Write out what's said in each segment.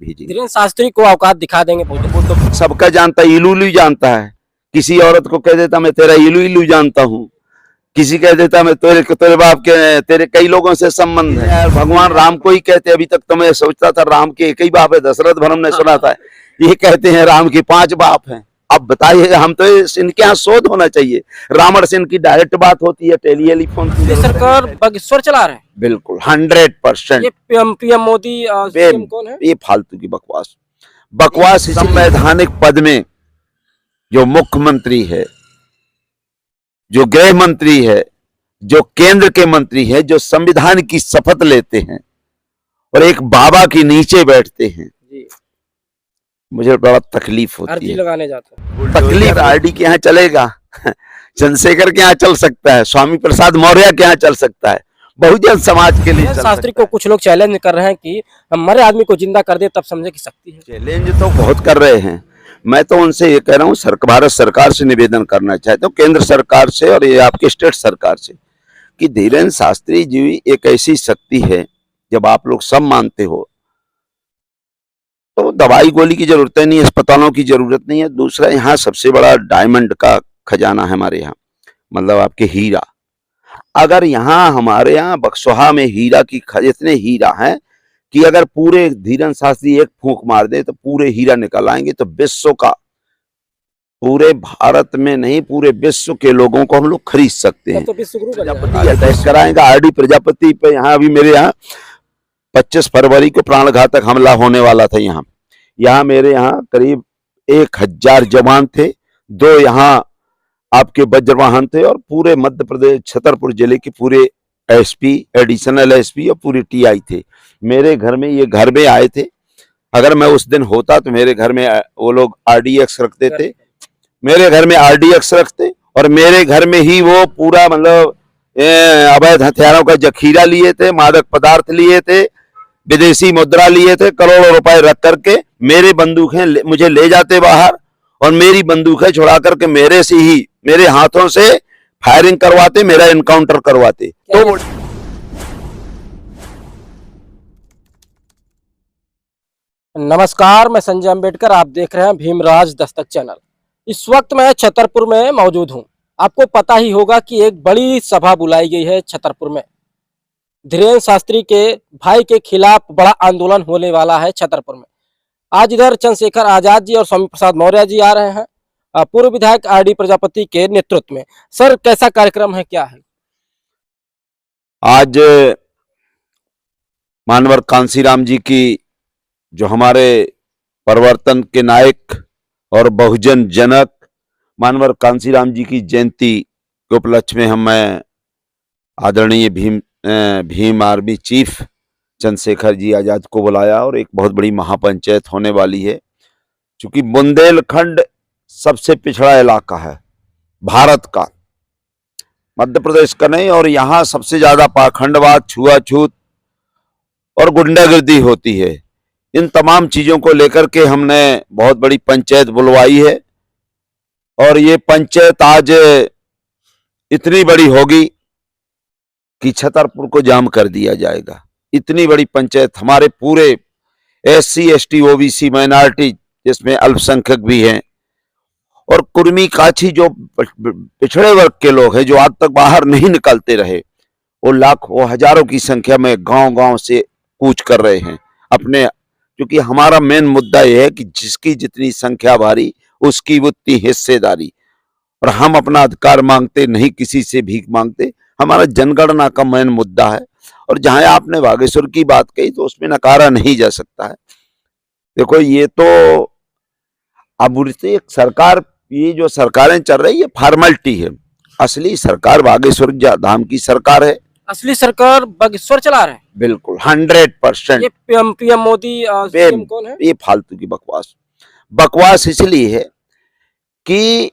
भेजेंगे। धीरेन्द्र शास्त्री को औकात दिखा देंगे। वो तो सबका जानता है, इलू इलू जानता है। किसी औरत को कह देता मैं तेरा इलू इलू जानता हूँ, किसी कह देता मैं तेरे बाप के, तेरे कई लोगों से संबंध है यार। भगवान राम को ही कहते, अभी तक तो मैं सोचता था राम के एक ही बाप है, दशरथ भरम ने सुना था, ये कहते हैं राम के 5 बाप हैं। अब बताइए, हम तो इनके यहाँ शोध होना चाहिए। रावण से इनकी डायरेक्ट बात होती है, टेलीफोन की सरकार बागेश्वर चला रहे हैं। बिल्कुल 100%। ये पीएम मोदी सीएम कौन है? ये फालतू की बकवास। संवैधानिक पद में जो मुख्यमंत्री है, जो गृह मंत्री है, जो केंद्र के मंत्री है, जो संविधान की शपथ लेते हैं और एक बाबा के नीचे बैठते हैं जी। मुझे बड़ा तकलीफ होती है। लगाने जाते हैं। तकलीफ आरडी के यहाँ चलेगा, चंद्रशेखर के यहाँ चल सकता है, स्वामी प्रसाद मौर्य के यहाँ चल सकता है, बहुजन समाज के लिए शास्त्री को कुछ लोग चैलेंज कर रहे हैं कि हम मरे आदमी को जिंदा कर दे तब समझे कि शक्ति है। चैलेंज तो बहुत कर रहे हैं। मैं तो उनसे ये कह रहा हूँ, भारत सरकार से निवेदन करना चाहता हूँ, केंद्र सरकार से और ये आपके स्टेट सरकार से, कि धीरेन्द्र शास्त्री जी एक ऐसी शक्ति है, जब आप लोग सब मानते हो तो दवाई गोली की जरूरत नहीं है, अस्पतालों की जरूरत नहीं है। दूसरा, यहाँ सबसे बड़ा डायमंड का खजाना है हमारे यहाँ, मतलब आपके हीरा। अगर यहाँ हमारे यहाँ बक्सोहा में हीरा की इतने हीरा हैं कि अगर पूरे धीरेन्द्र शास्त्री एक फूंक मार दे तो पूरे हीरा निकल आएंगे, तो विश्व का, पूरे भारत में नहीं पूरे विश्व के लोगों को हम लोग खरीद सकते हैं। तो प्रजापति अटैक कराएंगे, आरडी प्रजापति पे यहाँ अभी मेरे यहाँ 25 फरवरी को प्राणघातक हमला होने वाला था। यहाँ मेरे यहाँ करीब 1000 जवान थे, 2 यहाँ आपके वज्रवाहन थे, और पूरे मध्य प्रदेश छतरपुर जिले के पूरे एसपी, एडिशनल एसपी और पूरी टीआई थे मेरे घर में। ये घर में आए थे। अगर मैं उस दिन होता तो मेरे घर में वो लोग आरडीएक्स रखते थे, मेरे घर में आरडीएक्स रखते, और मेरे घर में ही वो पूरा मतलब अवैध हथियारों का जखीरा लिए थे, मादक पदार्थ लिए थे, विदेशी मुद्रा लिए थे, करोड़ों रुपए रख करके मेरे बंदूकें मुझे ले जाते बाहर, और मेरी बंदूकें छुड़ा करके मेरे से ही, मेरे हाथों से फायरिंग करवाते, मेरा इनकाउंटर करवाते। तो नमस्कार, मैं संजय अम्बेडकर, आप देख रहे हैं भीमराज दस्तक चैनल। इस वक्त मैं छतरपुर में मौजूद हूं। आपको पता ही होगा कि एक बड़ी सभा बुलाई गई है छतरपुर में। धीरेन्द्र शास्त्री के भाई के खिलाफ बड़ा आंदोलन होने वाला है छतरपुर में। आज इधर चंद्रशेखर आजाद जी और स्वामी प्रसाद मौर्य जी आ रहे हैं, पूर्व विधायक आरडी प्रजापति के नेतृत्व में। सर, कैसा कार्यक्रम है, क्या है? आज मानवर कांसीराम जी की, जो हमारे परिवर्तन के नायक और बहुजन जनक मानवर कांसीराम जी की जयंती के उपलक्ष्य में मैं आदरणीय भीम आर्मी चीफ चंद्रशेखर जी आजाद को बुलाया, और एक बहुत बड़ी महापंचायत होने वाली है। क्योंकि बुंदेलखंड सबसे पिछड़ा इलाका है भारत का, मध्य प्रदेश का नहीं, और यहाँ सबसे ज्यादा पाखंडवाद, छुआछूत और गुंडागर्दी होती है। इन तमाम चीजों को लेकर के हमने बहुत बड़ी पंचायत बुलवाई है, और ये पंचायत आज इतनी बड़ी होगी कि छतरपुर को जाम कर दिया जाएगा। इतनी बड़ी पंचायत, हमारे पूरे एससी, एसटी, ओबीसी, माइनॉरिटी, जिसमें अल्पसंख्यक भी हैं, और कुर्मी काछी, जो पिछड़े वर्ग के लोग हैं, जो आज तक बाहर नहीं निकलते रहे, वो लाखों हजारों की संख्या में गांव-गांव से कूच कर रहे हैं अपने। क्योंकि हमारा मेन मुद्दा यह है कि जिसकी जितनी संख्या भारी, उसकी उतनी हिस्सेदारी, और हम अपना अधिकार मांगते नहीं, किसी से भीख मांगते। हमारा जनगणना का मेन मुद्दा है। और जहां आपने बागेश्वर की बात कही, तो उसमें नकारा नहीं जा सकता है। देखो, ये तो अब एक सरकार, ये जो सरकारें चल रही है फॉर्मेलिटी है। असली सरकार बागेश्वर धाम की सरकार है। असली सरकार बागेश्वर चला रहे हैं। बिल्कुल 100%। ये पीएम मोदी सीएम कौन है? ये फालतू की बकवास इसलिए है कि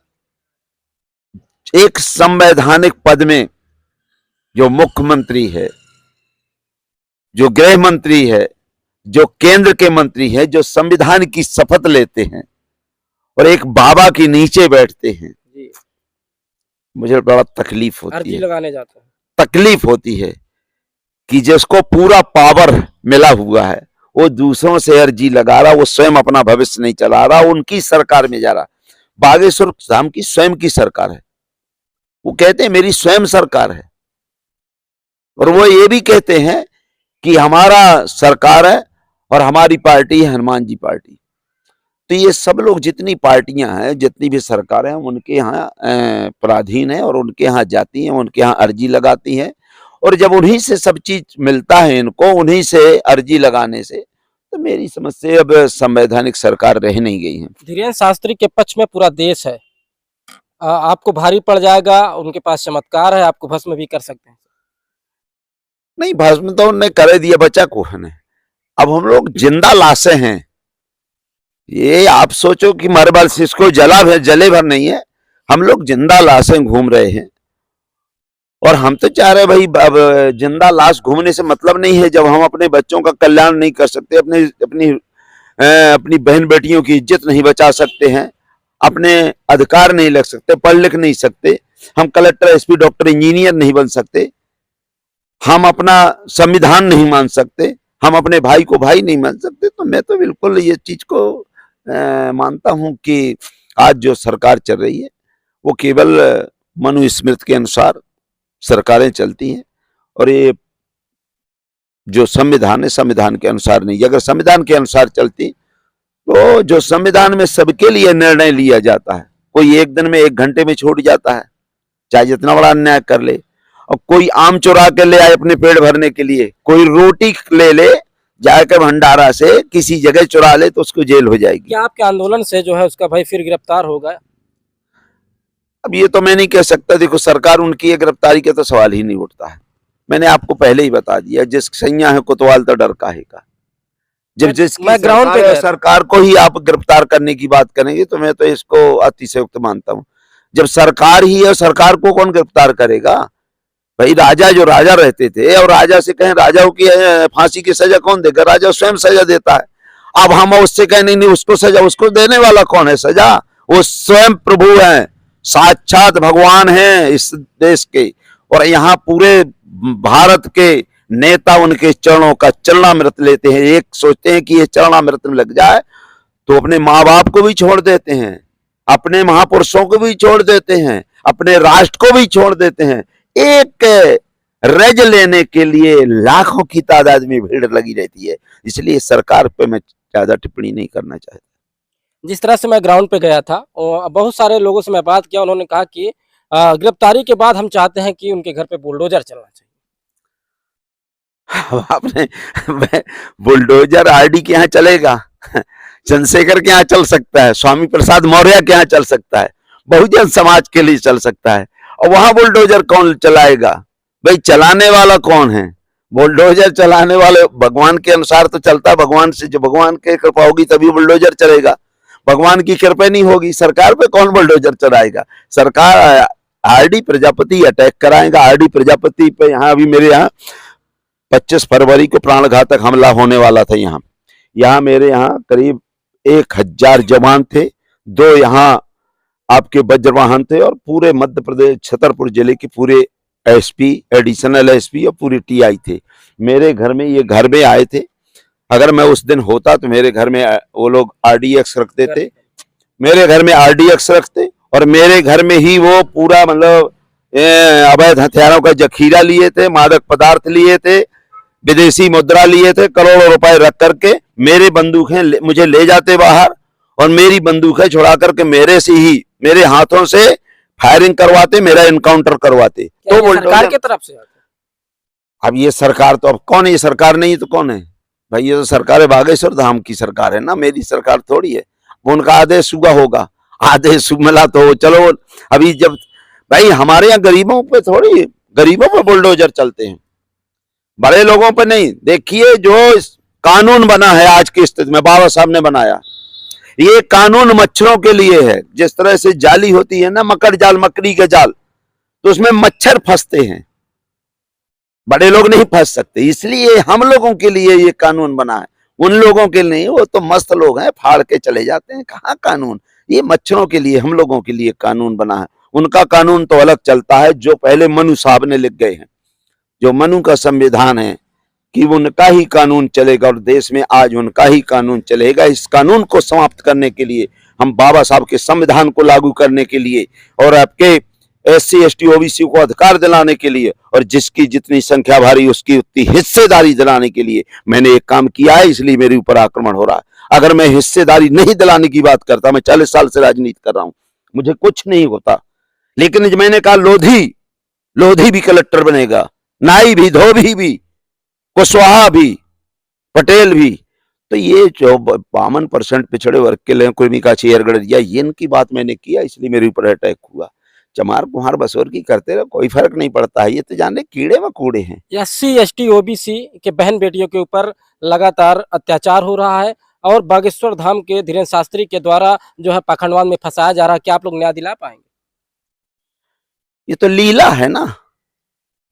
एक संवैधानिक पद में जो मुख्यमंत्री है, जो गृह मंत्री है, जो केंद्र के मंत्री है, जो संविधान की शपथ लेते हैं और एक बाबा के नीचे बैठते हैं जी। मुझे बड़ा तकलीफ होती है, लगाने जाते हैं। तकलीफ होती है कि जिसको पूरा पावर मिला हुआ है, वो दूसरों से अर्जी लगा रहा, वो स्वयं अपना भविष्य नहीं चला रहा, उनकी सरकार में जा रहा। बागेश्वर धाम की स्वयं की सरकार है, वो कहते हैं मेरी स्वयं सरकार है, और वो ये भी कहते हैं कि हमारा सरकार है और हमारी पार्टी है हनुमान जी पार्टी। तो ये सब लोग जितनी पार्टियां हैं, जितनी भी सरकारें हैं, उनके यहाँ पराधीन है और उनके यहाँ जाती हैं, उनके यहाँ अर्जी लगाती हैं, और जब उन्हीं से सब चीज मिलता है इनको, उन्हीं से अर्जी लगाने से, तो मेरी समझ से अब संवैधानिक सरकार रह नहीं गई है। धीरेन्द्र शास्त्री के पक्ष में पूरा देश है, आपको भारी पड़ जाएगा, उनके पास चमत्कार है, आपको भस्म भी कर सकते हैं। नहीं, भस्म तो उन्होंने कर दिया, बचा कौन है? अब हम लोग जिंदा लाशें हैं। ये आप सोचो कि मरबल सिसको जले भर नहीं है, हम लोग जिंदा लाशें घूम रहे हैं। और हम तो चाह रहे भाई, अब जिंदा लाश घूमने से मतलब नहीं है, जब हम अपने बच्चों का कल्याण नहीं कर सकते, अपनी बहन बेटियों की इज्जत नहीं बचा सकते हैं, अपने अधिकार नहीं लग सकते, पढ़ लिख नहीं सकते, हम कलेक्टर, एसपी, डॉक्टर, इंजीनियर नहीं बन सकते, हम अपना संविधान नहीं मान सकते, हम अपने भाई को भाई नहीं मान सकते, तो मैं तो बिल्कुल ये चीज को मानता हूं कि आज जो सरकार चल रही है वो केवल मनुस्मृति के अनुसार सरकारें चलती हैं, और ये जो संविधान है संविधान के अनुसार नहीं। अगर संविधान के अनुसार चलती तो जो संविधान में सबके लिए निर्णय लिया जाता है, कोई एक दिन में 1 घंटे में छूट जाता है, चाहे जितना बड़ा अन्याय कर ले, और कोई आम चुरा के ले आए अपने पेट भरने के लिए, कोई रोटी ले जाकर भंडारा से किसी जगह चुरा ले, तो उसको जेल हो जाएगी। क्या आपके आंदोलन से जो है उसका भाई फिर गिरफ्तार होगा? अब ये तो मैं नहीं कह सकता, देखो सरकार उनकी गिरफ्तारी का तो सवाल ही नहीं उठता है। मैंने आपको पहले ही बता दिया, जिस सैया है कोतवाल तो डर काहे का। जब जिसकी ग्राउंड पे सरकार को ही आप गिरफ्तार करने की बात करेंगे, तो मैं तो इसको अतिशयोक्त मानता हूँ। जब सरकार ही है, सरकार को कौन गिरफ्तार करेगा? भाई राजा जो राजा रहते थे, और राजा से कहें राजाओं की फांसी की सजा कौन देगा? राजा स्वयं सजा देता है। अब हम उससे कहें नहीं उसको सजा, उसको देने वाला कौन है सजा? वो स्वयं प्रभु हैं, साक्षात भगवान हैं इस देश के, और यहाँ पूरे भारत के नेता उनके चरणों का चरणामृत लेते हैं। एक सोचते हैं कि ये चरणामृत में लग जाए तो अपने माँ बाप को भी छोड़ देते हैं, अपने महापुरुषों को भी छोड़ देते हैं, अपने राष्ट्र को भी छोड़ देते हैं। एक रज लेने के लिए लाखों की तादाद में भीड़ लगी रहती है, इसलिए सरकार पे मैं ज्यादा टिप्पणी नहीं करना चाहता। जिस तरह से मैं ग्राउंड पे गया था और बहुत सारे लोगों से मैं बात किया, उन्होंने कहा कि गिरफ्तारी के बाद हम चाहते हैं कि उनके घर पे बुलडोजर चलना चाहिए। आपने बुलडोजर आरडी के यहाँ चलेगा, चंद्रशेखर के यहाँ चल सकता है, स्वामी प्रसाद मौर्य के यहाँ चल सकता है, बहुजन समाज के लिए चल सकता है, और वहां बुलडोजर कौन चलाएगा? भाई चलाने वाला कौन है? बुलडोजर चलाने वाले भगवान के अनुसार तो चलता है, भगवान से जो भगवान की कृपा होगी तभी बुलडोजर चलेगा, भगवान की कृपा नहीं होगी सरकार पे कौन बुलडोजर चलाएगा? सरकार आरडी प्रजापति अटैक कराएगा। आरडी प्रजापति पे यहाँ अभी मेरे यहाँ 25 फरवरी को प्राणघातक हमला होने वाला था। यहाँ मेरे यहाँ करीब 1000 जवान थे, 2 यहाँ आपके वज्रवाहन थे, और पूरे मध्य प्रदेश छतरपुर जिले के पूरे एसपी, एडिशनल एसपी और पूरी टीआई थे मेरे घर में। ये घर में आए थे, अगर मैं उस दिन होता तो मेरे घर में वो लोग आरडीएक्स रखते थे, मेरे घर में आरडीएक्स रखते, और मेरे घर में ही वो पूरा मतलब अवैध हथियारों का जखीरा लिए थे, मादक पदार्थ लिए थे, विदेशी मुद्रा लिए थे, करोड़ों रुपए रख करके मेरे बंदूकें मुझे ले जाते बाहर, और मेरी बंदूकें छुड़ा करके मेरे से ही, मेरे हाथों से फायरिंग करवाते, मेरा इनकाउंटर करवाते। तो सरकार की तरफ से? अब ये सरकार तो अब कौन है? ये सरकार नहीं तो कौन है भाई? ये तो सरकार है बागेश्वर धाम की सरकार है ना, मेरी सरकार थोड़ी है। उनका आदेश हुआ होगा, आदेश मिला तो चलो। अभी जब भाई हमारे यहाँ गरीबों पे थोड़ी, गरीबों पे बुलडोजर चलते हैं, बड़े लोगों पे नहीं। देखिए जो कानून बना है आज की स्थिति में, बाबा साहब ने बनाया, ये कानून मच्छरों के लिए है। जिस तरह से जाली होती है ना, मकर जाल, मकड़ी के जाल, तो उसमें मच्छर फंसते हैं, बड़े लोग नहीं फंस सकते, इसलिए हम लोगों के लिए ये कानून बना है, उन लोगों के लिए नहीं। वो तो मस्त लोग हैं, फाड़ के चले जाते हैं, कहाँ कानून? ये मच्छरों के लिए, हम लोगों के लिए कानून बना है। उनका कानून तो अलग चलता है, जो पहले मनु साहब ने लिख गए हैं, जो मनु का संविधान है कि उनका ही कानून चलेगा और देश में आज उनका ही कानून चलेगा। इस कानून को समाप्त करने के लिए, हम बाबा साहब के संविधान को लागू करने के लिए और आपके SC ST OBC को अधिकार दिलाने के लिए और जिसकी जितनी संख्या भारी उसकी उतनी हिस्सेदारी दिलाने के लिए मैंने एक काम किया है, इसलिए मेरे ऊपर आक्रमण हो रहा है। अगर मैं हिस्सेदारी नहीं दिलाने की बात करता, मैं 40 साल से राजनीति कर रहा हूं, मुझे कुछ नहीं होता। लेकिन जब मैंने कहा लोधी भी कलेक्टर बनेगा, नाई भी, धोबी भी, कुशवाहा भी, पटेल भी, तो ये जो 52% पिछड़े वर्ग के लिए कुर्मी का चेयर गड़रिया, ये इनकी बात मैंने किया, इसलिए मेरे ऊपर अटैक हुआ। चमार कुम्हार बसोर की करते रहो, कोई फर्क नहीं पड़ता है। ये तो जाने कीड़े मकोड़े हैं। SC ST OBC के बहन बेटियों के ऊपर लगातार अत्याचार हो रहा है और बागेश्वर धाम के धीरेन्द्र शास्त्री के द्वारा जो है पाखंडवाद में फंसाया जा रहा है। क्या आप लोग न्याय दिला पाएंगे? ये तो लीला है ना,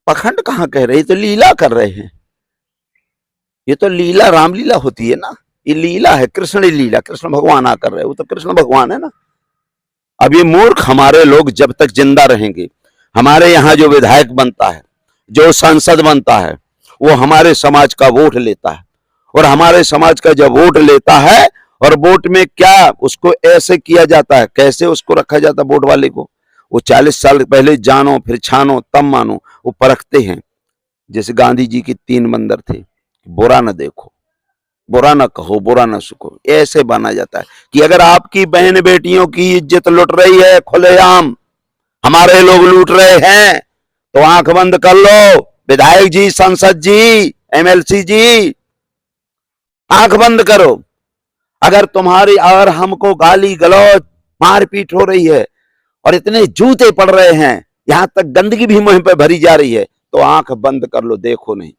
पखंड कहाँ कह रहे, ये तो लीला कर रहे हैं। ये तो लीला, रामलीला होती है ना, ये लीला है, कृष्ण लीला, कृष्ण भगवान आ कर रहे हैं, वो तो कृष्ण भगवान है ना। अब ये मूर्ख हमारे लोग जब तक जिंदा रहेंगे, हमारे यहाँ जो विधायक बनता है, जो सांसद बनता है, वो हमारे समाज का वोट लेता है और हमारे समाज का जब वोट लेता है और वोट में क्या उसको ऐसे किया जाता है, कैसे उसको रखा जाता है वोट वाले को, वो 40 साल पहले जानो फिर छानो तब मानो, वो परखते हैं। जैसे गांधी जी के 3 मंदिर थे, बुरा न देखो, बुरा न कहो, बुरा न सुखो, ऐसे बना जाता है कि अगर आपकी बहन बेटियों की इज्जत लुट रही है खुलेआम, हमारे लोग लूट रहे हैं, तो आंख बंद कर लो। विधायक जी, सांसद जी, MLC जी, आंख बंद करो। अगर तुम्हारी और हमको गाली गलौज मारपीट हो रही है और इतने जूते पड़ रहे हैं, यहां तक गंदगी भी मुंह पे भरी जा रही है, तो आंख बंद कर लो, देखो नहीं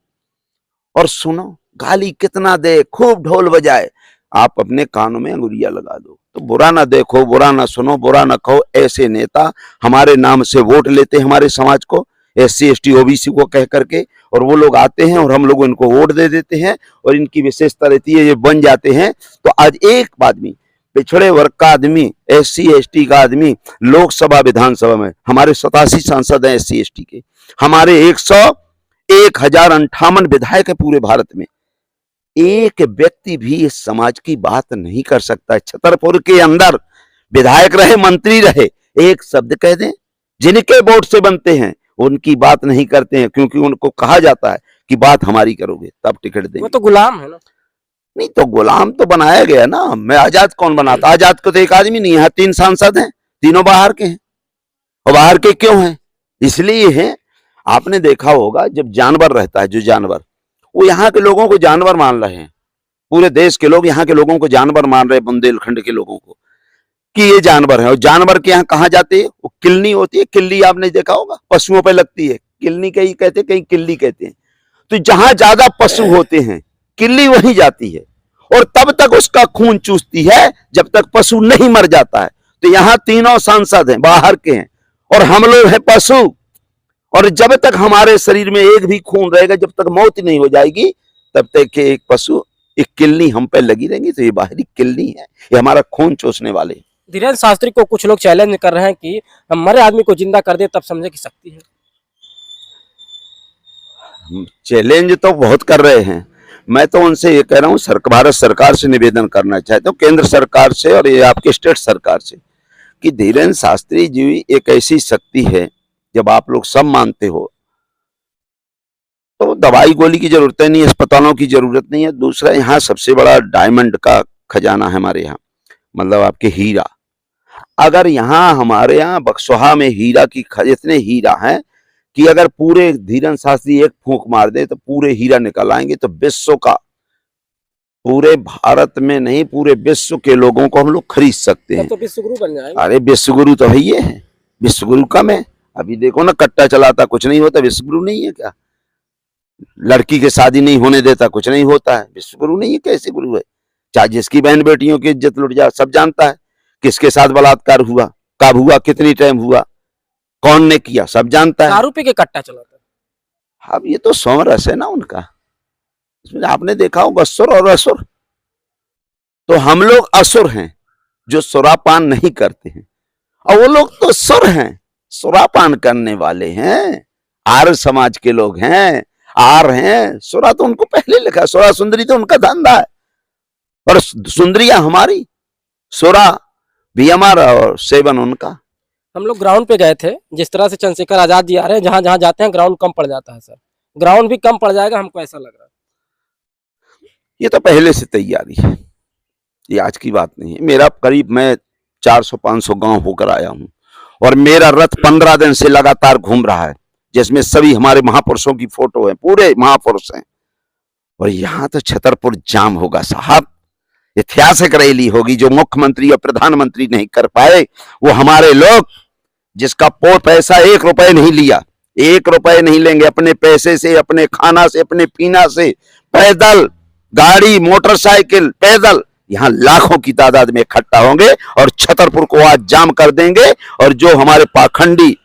और सुनो। गाली कितना दे, खूब ढोल बजाए, आप अपने कानों में अंगुरिया लगा दो। तो बुरा ना देखो, बुरा ना सुनो, बुरा ना कहो, ऐसे नेता हमारे नाम से वोट लेते हैं हमारे समाज को, SC ST OBC को कह करके, और वो लोग आते हैं और हम लोग इनको वोट दे देते हैं और इनकी विशेषता रहती है ये बन जाते हैं। तो आज एक आदमी, पिछड़े वर्ग का आदमी, SC ST का आदमी लोकसभा विधानसभा में, हमारे 87 सांसद हैं SC ST के, हमारे 1058 विधायक है पूरे भारत में, एक व्यक्ति भी इस समाज की बात नहीं कर सकता। छतरपुर के अंदर विधायक रहे, मंत्री रहे, एक शब्द कह दें, जिनके वोट से बनते हैं उनकी बात नहीं करते हैं, क्योंकि उनको कहा जाता है कि बात हमारी करोगे तब टिकट देंगे। वो तो गुलाम है ना। नहीं तो गुलाम तो बनाया गया ना। मैं आजाद कौन बनाता, आजाद को तो एक आदमी नहीं है, 3 सांसद हैं, तीनों बाहर के हैं। और बाहर के क्यों हैं? इसलिए हैं, आपने देखा होगा जब जानवर रहता है, जो जानवर, वो यहाँ के लोगों को जानवर मान रहे हैं, पूरे देश के लोग यहाँ के लोगों को जानवर मान रहे हैं, बुंदेलखंड के लोगों को, कि ये जानवर है। और जानवर के यहाँ कहाँ जाते हैं? वो किलनी होती है, किल्ली आपने देखा होगा, पशुओं पे लगती है, किलनी कहीं कहते हैं, कहीं किल्ली कहते हैं। तो जहां ज्यादा पशु होते हैं किल्ली वहीं जाती है और तब तक उसका खून चूसती है जब तक पशु नहीं मर जाता है। तो यहाँ तीनों सांसद हैं, बाहर के हैं, और हम लोग हैं पशु, और जब तक हमारे शरीर में एक भी खून रहेगा, जब तक मौत नहीं हो जाएगी, तब तक के एक पशु, एक किल्ली हम पे लगी रहेंगी। तो ये बाहरी किल्ली है, ये हमारा खून चूसने वाले। धीरेन्द्र शास्त्री को कुछ लोग चैलेंज कर रहे हैं कि हम मरे आदमी को जिंदा कर दे तब समझे कि शक्ति है। चैलेंज तो बहुत कर रहे हैं। मैं तो उनसे ये कह रहा हूँ, भारत सरकार से निवेदन करना चाहता हूँ, केंद्र सरकार से और ये आपके स्टेट सरकार से, कि धीरेन्द्र शास्त्री जी एक ऐसी शक्ति है, जब आप लोग सब मानते हो तो दवाई गोली की जरूरत नहीं, अस्पतालों की जरूरत नहीं है। दूसरा, यहाँ सबसे बड़ा डायमंड का खजाना है हमारे यहाँ, मतलब आपके हीरा। अगर यहाँ हमारे यहाँ बक्सोहा में हीरा की इतने हीरा हैं कि अगर पूरे धीरेन्द्र शास्त्री एक फूंक मार दे तो पूरे हीरा निकल आएंगे। तो विश्व का, पूरे भारत में नहीं पूरे विश्व के लोगों को हम लोग खरीद सकते हैं। तो विश्वगुरु बन जाएंगे। अरे विश्वगुरु तो है, ये है विश्वगुरु कम है। अभी देखो ना, कट्टा चलाता कुछ नहीं होता, विश्वगुरु नहीं है क्या? लड़की के शादी नहीं होने देता, कुछ नहीं होता है, विश्वगुरु नहीं है? कैसे गुरु है? चाहे जिसकी बहन बेटियों की इज्जत लुट जाए, सब जानता है किसके साथ बलात्कार हुआ, कब हुआ, कितनी टाइम हुआ, कौन ने किया, सब जानता है। दारू पी के कट्टा चलाता है। अब ये तो समरस है ना उनका, इसमें आपने देखा होगा सुर और असुर। तो हम लोग असुर हैं जो सुरापान नहीं करते हैं, और वो लोग तो सुर हैं, सुरापान करने वाले हैं, आर्य समाज के लोग हैं। आ रहे हैं, सुरा तो उनको पहले लिखा है, सुरा सुंदरी तो उनका धंधा है, और सुंदरियां हमारी, सुरा भी हमारा और सेवन उनका। हम लोग ग्राउंड पे गए थे, जिस तरह से चंद्रशेखर आजाद जी आ रहे हैं, जहां जहां जाते हैं ग्राउंड कम पड़ जाता है सर, ग्राउंड भी कम पड़ जाएगा हमको ऐसा लग रहा है। ये तो पहले से तैयारी है, ये आज की बात नहीं है। मेरा करीब मैं 400-500 गांव होकर आया हूं, और मेरा रथ 15 दिन से लगातार घूम रहा है, जिसमें सभी हमारे महापुरुषों की फोटो है, पूरे महापुरुष हैं। और यहाँ तो छतरपुर जाम होगा साहब, ऐतिहासिक रैली होगी, जो मुख्यमंत्री और प्रधानमंत्री नहीं कर पाए, वो हमारे लोग, जिसका पैसा 1 रुपए नहीं लिया, 1 रुपए नहीं लेंगे, अपने पैसे से, अपने खाना से, अपने पीना से, पैदल, गाड़ी, मोटरसाइकिल, पैदल, यहाँ लाखों की तादाद में इकट्ठा होंगे और छतरपुर को आज जाम कर देंगे। और जो हमारे पाखंडी,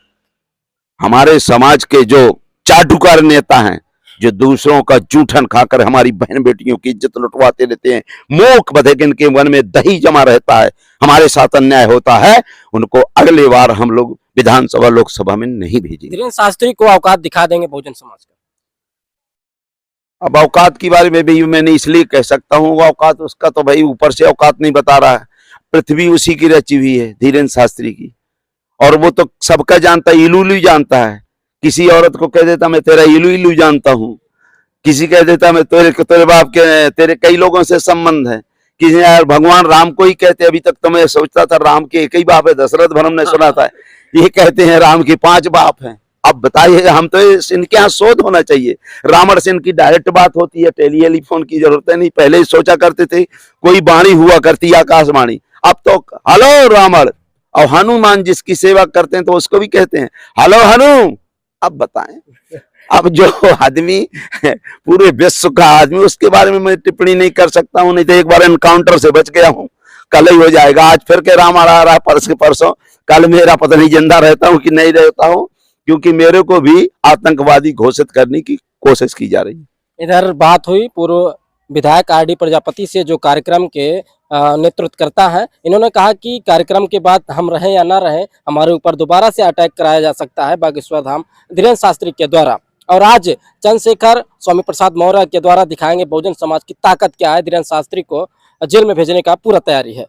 हमारे समाज के जो चाटुकार नेता हैं, जो दूसरों का जूठन खाकर हमारी बहन बेटियों की इज्जत लुटवाते रहते हैं, मूक बधिक इनके मन में दही जमा रहता है, हमारे साथ अन्याय होता है, उनको अगले बार हम लोग विधानसभा लोकसभा में नहीं भेजेंगे। धीरेन्द्र शास्त्री को औकात दिखा देंगे बहुजन समाज का। अब औकात के बारे में भी मैंने इसलिए कह सकता हूँ, औकात उसका तो भाई ऊपर से औकात नहीं बता रहा है, पृथ्वी उसी की रची हुई है, धीरेन्द्र शास्त्री की, और वो तो सबका जानता है, इलू इलू जानता है। किसी औरत को कह देता मैं तेरा इलू इलू जानता हूँ, किसी कह देता मैं तेरे बाप के, तेरे कई लोगों से संबंध है, किसी यार भगवान राम को ही कहते, अभी तक तो मैं सोचता था राम के एक ही बाप है, दशरथ भरम ने सुना था, ये कहते हैं राम के 5 बाप हैं। अब बताइए, हम तो इनके यहाँ शोध होना चाहिए। रावण से इनकी डायरेक्ट बात होती है, टेलीफोन की जरूरत नहीं, पहले ही सोचा करते थे कोई वाणी हुआ करती आकाशवाणी, अब तो हेलो रावण, और हनुमान जिसकी सेवा करते हैं तो उसको भी कहते हैं हेलो हनु। अब बताएं, अब जो आदमी पूरे विश्व का आदमी, उसके बारे में मैं टिप्पणी नहीं कर सकता हूं, नहीं तो एक बार एनकाउंटर से बच गया हूं, कल ही हो जाएगा। आज फिर के राम आ रहा है, परसों, कल मेरा पता नहीं जिंदा रहता हूं कि नहीं रहता हूं, क्योंकि मेरे को भी आतंकवादी घोषित करने की कोशिश की जा रही है। इधर बात हुई पूर्व विधायक आरडी प्रजापति से, जो कार्यक्रम के नेतृत्व करता है। इन्होंने कहा कि कार्यक्रम के बाद हम रहें या ना रहें, हमारे ऊपर दोबारा से अटैक कराया जा सकता है बागेश्वर धाम धीरेन्द्र शास्त्री के द्वारा। और आज चंद्रशेखर स्वामी प्रसाद मौर्य के द्वारा दिखाएंगे बहुजन समाज की ताकत क्या है। धीरेन्द्र शास्त्री को जेल में भेजने का पूरा तैयारी है।